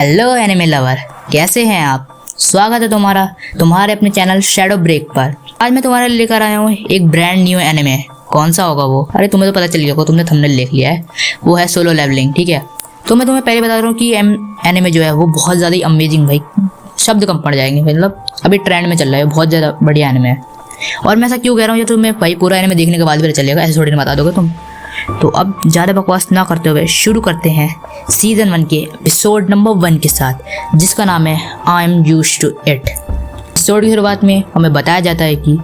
Hello anime lover, कैसे हैं आप। स्वागत है तुम्हारे अपने चैनल शैडो ब्रेक पर। आज मैं तुम्हारे लिए लेकर आया हूँ एक ब्रांड न्यू एनिमे। कौन सा होगा वो? अरे तुम्हें तो पता चल गया होगा, तुमने थंबनेल देख लिया है। वो है सोलो लेवलिंग। ठीक है, तो मैं तुम्हें पहले बता रहा हूँ कि एनिमे जो है वो बहुत ज़्यादा ही अमेजिंग, भाई शब्द कम पड़ जाएंगे, मतलब अभी ट्रेंड में चल रहा है, बहुत ज़्यादा बढ़िया एनिमे है। और मैं ऐसा क्यों कह रहा हूँ, ये तुम्हें भाई पूरा एनिमे देखने के बाद भी चलेगा, ऐसे थोड़ी ना बता दोगे तुम। तो अब ज़्यादा बकवास ना करते हुए शुरू करते हैं सीज़न 1 के एपिसोड नंबर 1 के साथ, जिसका नाम है I am used to it. Episode की शुरुआत में हमें बताया जाता है कि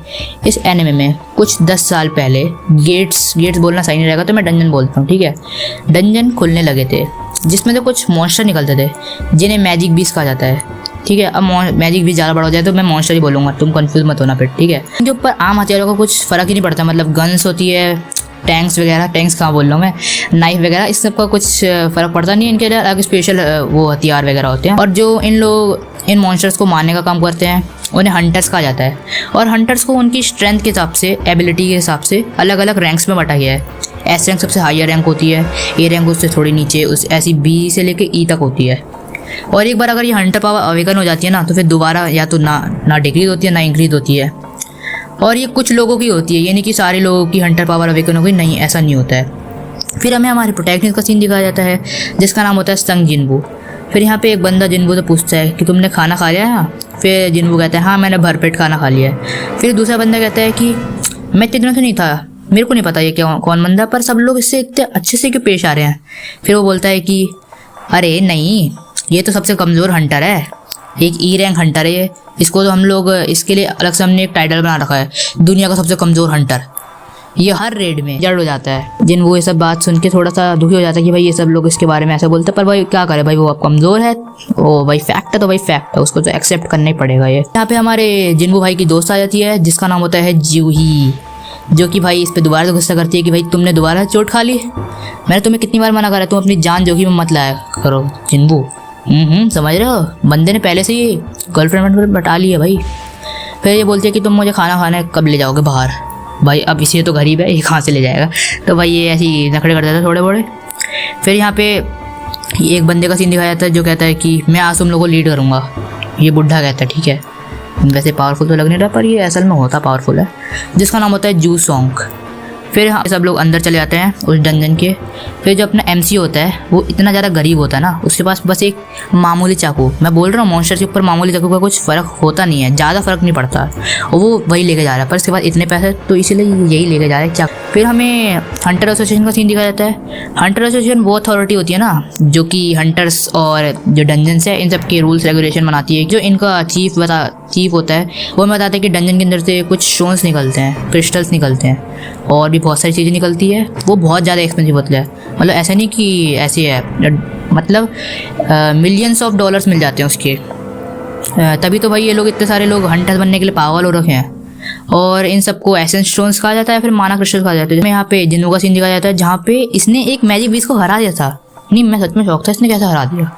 इस एनिमे में कुछ 10 साल पहले गेट्स बोलना सही नहीं रहेगा तो मैं डंजन बोलता हूँ, ठीक है। डंजन खुलने लगे थे जिसमें से कुछ मॉन्स्टर निकलते थे जिन्हें मैजिक बीस्ट कहा जाता है, ठीक है। अब मैजिक भी ज़्यादा बड़ा हो जाए तो मैं मॉन्स्टर ही बोलूँगा, तुम कंफ्यूज मत होना फिर, ठीक है। इनके ऊपर आम हथियारों का कुछ फ़र्क ही नहीं पड़ता, मतलब गन्स होती है, टैंक्स वगैरह, टैंक्स कहाँ बोल रहा हूँ मैं, नाइफ वगैरह, इस सब का कुछ फ़र्क पड़ता नहीं। इनके लिए अलग स्पेशल वो हथियार वगैरह होते हैं। और जो इन मॉन्स्टर्स को मारने का काम करते हैं उन्हें हंटर्स कहा जाता है। और हंटर्स को उनकी स्ट्रेंथ के हिसाब से, एबिलिटी के हिसाब से अलग अलग रैंक्स में बांटा गया है। एस रैंक सबसे हायर रैंक होती है, ए रैंक उससे थोड़ी नीचे, उस ऐसी बी से लेके ई तक होती है। और एक बार अगर ये हंटर पावर अवेकन हो जाती है ना, तो फिर दोबारा या तो ना डिक्रीज होती है ना इंक्रीज होती है। और ये कुछ लोगों की होती है, यानी कि सारे लोगों की हंटर पावर अवेकन हो गई, नहीं ऐसा नहीं होता है। फिर हमें हमारे प्रोटैगनिस्ट का सीन दिखाया जाता है जिसका नाम होता है संग जिनबू। फिर यहाँ पे एक बंदा जिनबू से पूछता है कि तुमने खाना खा लिया है? फिर जिनबू कहता है हाँ मैंने भरपेट खाना खा लिया है। फिर दूसरा बंदा कहता है कि मैं इतने दिनों से नहीं था, मेरे को नहीं पता ये कौन बंदा, पर सब लोग इससे इतने अच्छे से क्यों पेश आ रहे हैं। फिर वो बोलता है कि अरे नहीं, ये तो सबसे कमज़ोर हंटर है, एक ई रैंक हंटर है ये, इसको तो हम लोग इसके लिए अलग से हमने एक टाइटल बना रखा है, दुनिया का सबसे कमज़ोर हंटर। ये हर रेड में जड़ हो जाता है। जिन वो ये सब बात सुन के थोड़ा सा दुखी हो जाता है कि भाई ये सब लोग इसके बारे में ऐसा बोलते हैं, पर भाई क्या करे, भाई वो अब कमज़ोर है, वो भाई फैक्ट है तो भाई फैक्ट है, उसको तो एक्सेप्ट करना ही पड़ेगा। ये यहाँ पे हमारे जिनबू भाई की दोस्त आ जाती है जिसका नाम होता है जूही, जो कि भाई इस पर दोबारा से गुस्सा करती है कि भाई तुमने दोबारा चोट खा ली, मैंने तुम्हें कितनी बार मना करा तुम अपनी जान जोखिम में मत लाया करो जिनबू। समझ रहे हो, बंदे ने पहले से ही गर्लफ्रेंड बटा ली है भाई। फिर ये बोलती है कि तुम मुझे खाना खाने कब ले जाओगे बाहर। भाई अब इसे तो गरीब है, ये कहाँ से ले जाएगा, तो भाई ये ऐसी नखड़े करते थे थोड़े बड़े। फिर यहाँ पे एक बंदे का सीन दिखाया जाता है जो कहता है कि मैं आज तुम लोगों को लीड करूँगा। ये बुढ़ा कहता है ठीक है, वैसे पावरफुल तो लग नहीं रहा पर ये असल में होता पावरफुल है, जिसका नाम होता है जू सॉन्ग। फिर सब लोग अंदर चले जाते हैं उस डंजन के। फिर जो अपना एमसी होता है वो इतना ज़्यादा गरीब होता है ना, उसके पास बस एक मामूली चाकू, मैं बोल रहा हूँ मॉन्स्टर के ऊपर मामूली चाकू का कुछ फ़र्क होता नहीं है, ज़्यादा फ़र्क नहीं पड़ता, और वो वही लेके जा रहा है। पर इसके बाद इतने पैसे तो इसीलिए यही लेके जा रहा है चाकू। फिर हमें हंटर एसोसिएशन का सीन दिखाया जाता है। हंटर एसोसिएशन वो अथॉरिटी होती है ना जो कि हंटर्स और जो डंजन्स है इन सब के रूल्स रेगुलेशन बनाती है। जो इनका चीफ होता है वो हमें बताता है कि डंजन के अंदर से कुछ स्टोन्स निकलते हैं, क्रिस्टल्स निकलते हैं, और भी बहुत सारी चीज़ें निकलती है। वो बहुत ज़्यादा एक्सपेंसिव होता है, मतलब ऐसा नहीं कि ऐसे है, मतलब मिलियंस ऑफ डॉलर्स मिल जाते हैं उसके। तभी तो भाई ये लोग इतने सारे लोग हंटर बनने के लिए पागल हो रखे हैं। और इन सबको एसेंस स्टोन्स कहा जाता है, फिर माना क्रिस्टल कहा जाता है। यहाँ पे जिन्नू का सीन दिखाया जाता है जहाँ पे इसने एक मैजिक बीस्ट को हरा दिया था। नहीं मैं सच में शौक था इसने कैसे हरा दिया।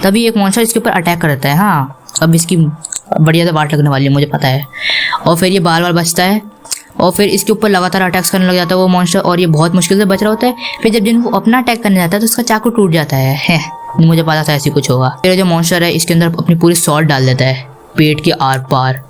तभी एक मॉन्स्टर इसके ऊपर अटैक कर देता है। हाँ अब इसकी बढ़िया से बात लगने वाली है मुझे पता है। और फिर ये बार बार बचता है और फिर इसके ऊपर लगातार अटैक्स करने लग जाता है वो मॉन्स्टर, और ये बहुत मुश्किल से बच रहा होता है। फिर जब जिन वो अपना अटैक करने जाता है तो उसका चाकू टूट जाता है। मुझे पता था ऐसी कुछ होगा। फिर जो मॉन्स्टर है इसके अंदर अपनी पूरी सॉल्ट डाल देता है पेट के आर पार।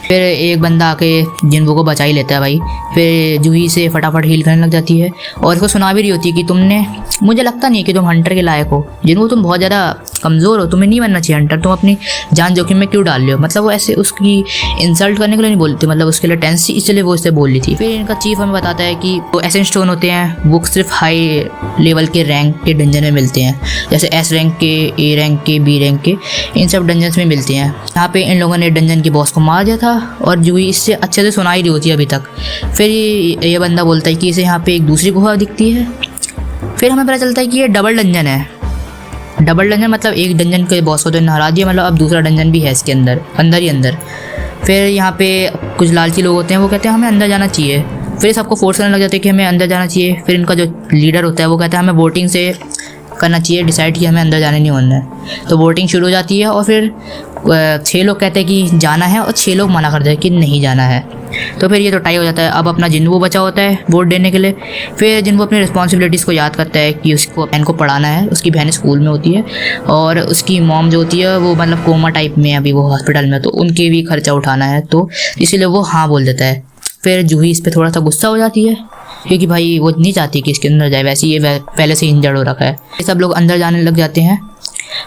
फिर एक बंदा आके जिनबू को बचा ही लेता है भाई। फिर जूही से फटाफट हील करने लग जाती है और इसको सुना भी रही होती है कि तुमने, मुझे लगता नहीं है कि तुम हंटर के लायक हो जिनबू, तुम बहुत ज़्यादा कमज़ोर हो, तुम्हें नहीं बनना चाहिए हंटर, तुम अपनी जान जोखिम में क्यों डाल रहे हो। मतलब वो ऐसे उसकी इंसल्ट करने के लिए नहीं बोलती, मतलब उसके लिए टेंस थी इसलिए वो इससे बोल रही थी। फिर इनका चीफ हमें बताता है कि वो एसेंस स्टोन होते हैं वो सिर्फ हाई लेवल के रैंक के डंजन में मिलते हैं, जैसे एस रैंक के, ए रैंक के, बी रैंक के, इन सब डंजन्स में मिलते हैं। यहाँ पे इन लोगों ने डंजन के बॉस को मार दिया था और जूही इससे अच्छे से सुनाई रही होती है अभी तक। फिर ये बंदा बोलता है कि इसे यहाँ पे एक दूसरी गुफा दिखती है। फिर हमें पता चलता है कि ये डबल डंजन है। डबल डंजन मतलब एक डंजन के बॉस को तो हरा दिया, मतलब अब दूसरा डंजन भी है इसके अंदर ही अंदर। फिर यहाँ पे कुछ लालची लोग होते हैं वो कहते हैं हमें अंदर जाना चाहिए। फिर सबको फोर्स करने लग जाते हैं कि हमें अंदर जाना चाहिए। फिर इनका जो लीडर होता है वो कहता है हमें वोटिंग से करना चाहिए डिसाइड कि हमें अंदर जाने नहीं होना है। तो वोटिंग शुरू हो जाती है और फिर 6 लोग कहते हैं कि जाना है और 6 लोग मना करते हैं कि नहीं जाना है। तो फिर ये तो टाई हो जाता है। अब अपना जिन्बू बचा होता है वोट देने के लिए। फिर जिन्बू अपनी रिस्पॉन्सिबिलिटीज़ को याद करता है कि उसको बहन को पढ़ाना है। उसकी बहन स्कूल में होती है और उसकी मॉम जो होती है वो मतलब कोमा टाइप में, अभी वो हॉस्पिटल में, तो उनके भी खर्चा उठाना है, तो इसीलिए वो हाँ बोल देता है। फिर जूही इस पर थोड़ा सा गुस्सा हो जाती है क्योंकि भाई वो नहीं चाहती कि इसके अंदर जाए, वैसे ये पहले से इंजर्ड हो रखा है। ये सब लोग अंदर जाने लग जाते हैं।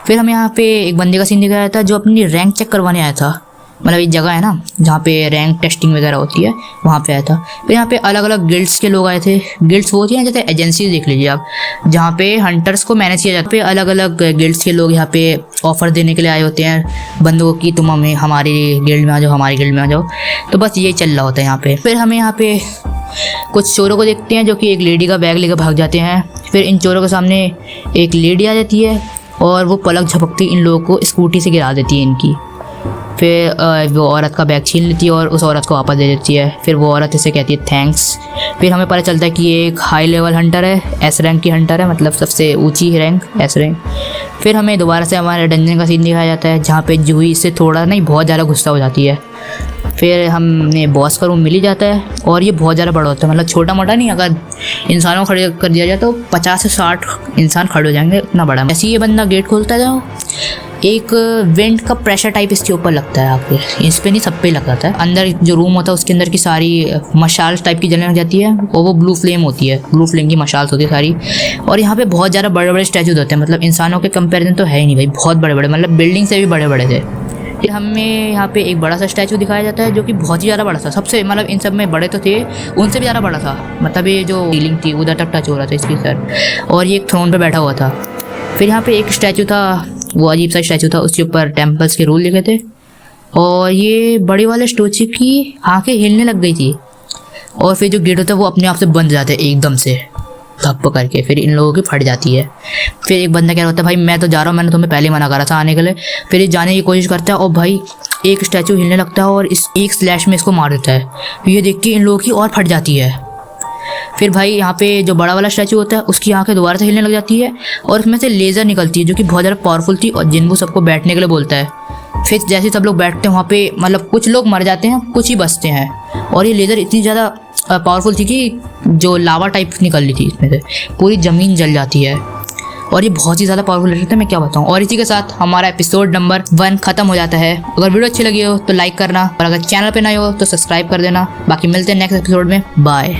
फिर हमें यहाँ पे एक बंदे का सीन दिखाया था जो अपनी रैंक चेक करवाने आया था। मतलब एक जगह है ना जहाँ पे रैंक टेस्टिंग वगैरह होती है, वहाँ पे आया था। फिर यहाँ पे अलग अलग गिल्ड्स के लोग आए थे। गिल्ड्स वो होती हैं जैसे एजेंसी, देख लीजिए आप, जहाँ पे हंटर्स को मैनेज किया जाता है। अलग अलग गिल्ड्स के लोग यहाँ पे ऑफर देने के लिए आए होते हैं बंदों को कि तुम हमें हमारी गिल्ड में आ जाओ, हमारी गिल्ड में आ जाओ। तो बस ये चल रहा होता है यहाँ पे। फिर हमें यहाँ पे कुछ चोरों को देखते हैं जो कि एक लेडी का बैग लेकर भाग जाते हैं। फिर इन चोरों के सामने एक लेडी आ जाती है और वो पलक झपकती इन लोगों को स्कूटी से गिरा देती है इनकी। फिर वो औरत का बैग छीन लेती है और उस औरत को वापस दे देती है। फिर वो औरत इसे कहती है थैंक्स। फिर हमें पता चलता है कि ये एक हाई लेवल हंटर है, एस रैंक की हंटर है, मतलब सबसे ऊंची रैंक, एस रैंक। फिर हमें दोबारा से हमारे डंजन का सीन दिखाया जाता है जहाँ पे जूही इससे थोड़ा नहीं बहुत ज़्यादा गुस्सा हो जाती है। फिर हमने बॉस का रूम मिल ही जाता है और ये बहुत ज़्यादा बड़ा होता है, मतलब छोटा मोटा नहीं, अगर इंसानों को खड़े कर दिया जाए तो 50 से 60 इंसान खड़े हो जाएंगे, इतना बड़ा। ऐसे ये बंदा गेट खोलता जाओ, एक वेंट का प्रेशर टाइप इसके ऊपर लगता है। आपके इस पे नहीं, सब पे लग जाता है। अंदर जो रूम होता है उसके अंदर की सारी मशाल टाइप की जलने लग जाती है और वो ब्लू फ्लेम होती है, ब्लू फ्लेम की मशाल होती है सारी। और यहाँ पे बहुत ज़्यादा बड़े बड़े स्टैचूज होते हैं, मतलब इंसानों के कंपेरिजन तो है ही नहीं भाई, बहुत बड़े बड़े, मतलब बिल्डिंग से भी बड़े बड़े थे। फिर हमें यहाँ पे एक बड़ा सा स्टैचू दिखाया जाता है जो कि बहुत ही ज़्यादा बड़ा था, सबसे, मतलब इन सब में बड़े तो थे, उनसे भी ज़्यादा बड़ा था। मतलब ये जो सीलिंग थी उधर तक टच हो रहा था इसकी सर, और ये एक थ्रोन पे बैठा हुआ था। फिर यहाँ पे एक स्टैचू था, वो अजीब सा स्टैचू था, उसके ऊपर टेम्पल्स के रूल लिखे थे और ये बड़े वाले स्टैचू की आँखें हिलने लग गई थी और फिर जो गेट होता है वो अपने आप से बंद जाते एकदम से धप करके। फिर इन लोगों की फट जाती है। फिर एक बंदा कह रहा होता है भाई मैं तो जा रहा हूँ, मैंने तुम्हें पहले मना करा था आने के लिए। फिर ये जाने की कोशिश करता है और भाई एक स्टैचू हिलने लगता है और इस एक स्लैश में इसको मार देता है। ये देख के इन लोगों की और फट जाती है। फिर भाई यहाँ पे जो बड़ा वाला स्टैचू होता है उसकी आंखें दोबारा से हिलने लग जाती है और उसमें से लेज़र निकलती है जो कि बहुत ज़्यादा पावरफुल थी और जिन्बू सबको बैठने के लिए बोलता है। फिर जैसे सब लोग बैठते हैं वहाँ पे मतलब कुछ लोग मर जाते हैं, कुछ ही बचते हैं और ये लेज़र इतनी ज़्यादा पावरफुल थी कि जो लावा टाइप निकल रही थी इसमें से, पूरी ज़मीन जल जाती है और ये बहुत ही ज़्यादा पावरफुल लेज़र था, मैं क्या बताऊँ। और इसी के साथ हमारा एपिसोड नंबर 1 खत्म हो जाता है। अगर वीडियो अच्छी लगी हो तो लाइक करना और अगर चैनल पे नए हो तो सब्सक्राइब कर देना। बाकी मिलते हैं नेक्स्ट एपिसोड में, बाय।